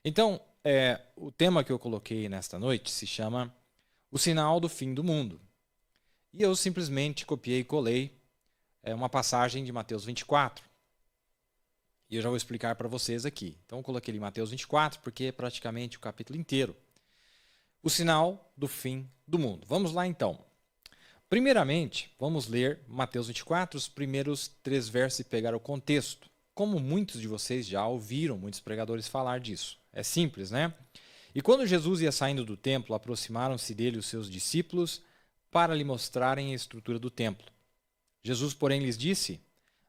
Então, o tema que eu coloquei nesta noite se chama O Sinal do Fim do Mundo. E eu simplesmente copiei e colei uma passagem de Mateus 24. E eu já vou explicar para vocês aqui. Então eu coloquei ali Mateus 24 porque é praticamente o capítulo inteiro. O sinal do fim do mundo. Vamos lá então. Primeiramente, vamos ler Mateus 24, os primeiros 3 versos e pegar o contexto. Como muitos de vocês já ouviram muitos pregadores falar disso. É simples, né? E quando Jesus ia saindo do templo, aproximaram-se dele os seus discípulos para lhe mostrarem a estrutura do templo. Jesus, porém, lhes disse: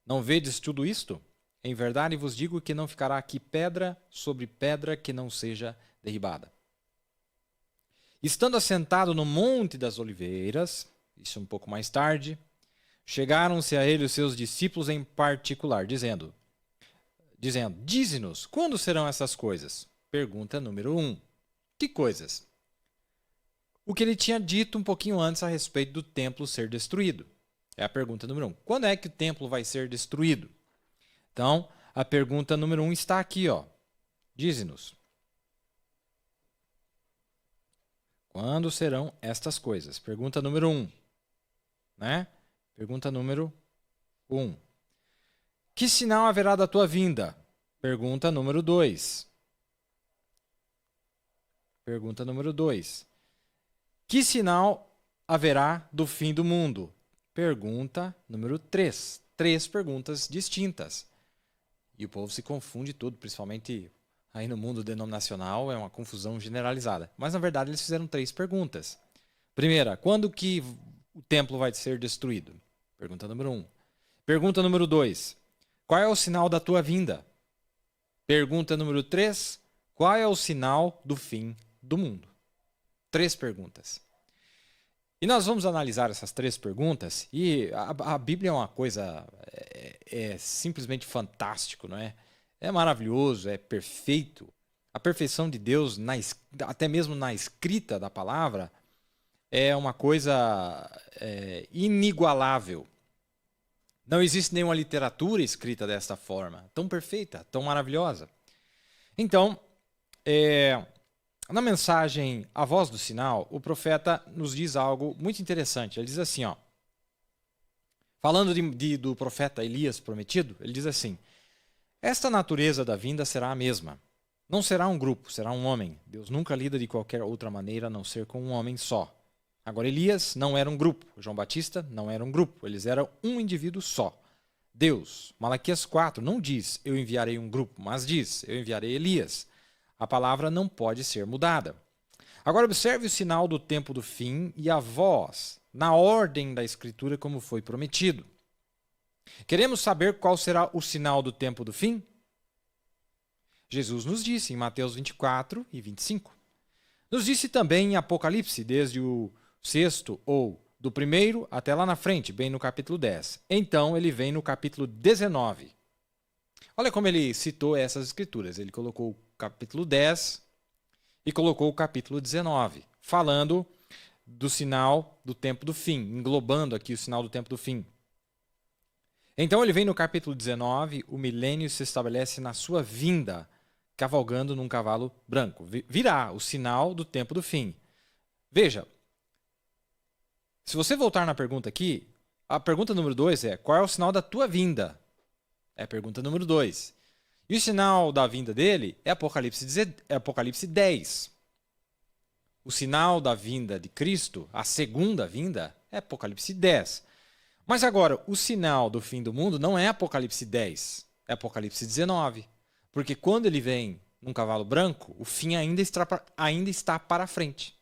Não vedes tudo isto? Em verdade vos digo que não ficará aqui pedra sobre pedra que não seja derribada. Estando assentado no Monte das Oliveiras, isso um pouco mais tarde, chegaram-se a ele os seus discípulos em particular, dizendo: Dize-nos, quando serão essas coisas? Pergunta número 1. Que coisas? O que ele tinha dito um pouquinho antes a respeito do templo ser destruído. É a pergunta número 1. Quando é que o templo vai ser destruído? Então, a pergunta número 1 está aqui, ó. Dize-nos. Quando serão estas coisas? Pergunta número 1. Né? Pergunta número 1. Que sinal haverá da tua vinda? Pergunta número 2. Pergunta número 2. Que sinal haverá do fim do mundo? Pergunta número 3. 3 perguntas distintas. E o povo se confunde tudo, principalmente aí no mundo denominacional, é uma confusão generalizada. Mas, na verdade, eles fizeram 3 perguntas. Primeira, quando que o templo vai ser destruído? Pergunta número 1. Pergunta número 2. Qual é o sinal da tua vinda? Pergunta número 3. Qual é o sinal do fim do mundo? 3 perguntas. E nós vamos analisar essas 3 perguntas, e a Bíblia é uma coisa simplesmente fantástico, não é? É maravilhoso, é perfeito. A perfeição de Deus, até mesmo na escrita da palavra, é uma coisa inigualável. Não existe nenhuma literatura escrita desta forma, tão perfeita, tão maravilhosa. Então, na mensagem A Voz do Sinal, o profeta nos diz algo muito interessante. Ele diz assim, ó, falando do profeta Elias prometido, ele diz assim: esta natureza da vinda será a mesma. Não será um grupo, será um homem. Deus nunca lida de qualquer outra maneira a não ser com um homem só. Agora, Elias não era um grupo. João Batista não era um grupo. Eles eram um indivíduo só. Deus, Malaquias 4, não diz eu enviarei um grupo, mas diz eu enviarei Elias. A palavra não pode ser mudada. Agora observe o sinal do tempo do fim e a voz, na ordem da Escritura como foi prometido. Queremos saber qual será o sinal do tempo do fim? Jesus nos disse em Mateus 24 e 25. Nos disse também em Apocalipse, desde o 6º ou do 1º até lá na frente, bem no capítulo 10. Então ele vem no capítulo 19. Olha como ele citou essas escrituras. Ele colocou o capítulo 10 e colocou o capítulo 19, falando do sinal do tempo do fim, englobando aqui o sinal do tempo do fim. Então ele vem no capítulo 19, o milênio se estabelece na sua vinda, cavalgando num cavalo branco. Virá o sinal do tempo do fim. Veja, se você voltar na pergunta aqui, a pergunta número 2 é: qual é o sinal da tua vinda? É a pergunta número 2. E o sinal da vinda dele é Apocalipse 10. O sinal da vinda de Cristo, a segunda vinda, é Apocalipse 10. Mas agora, o sinal do fim do mundo não é Apocalipse 10, é Apocalipse 19. Porque quando ele vem num cavalo branco, o fim ainda está para frente.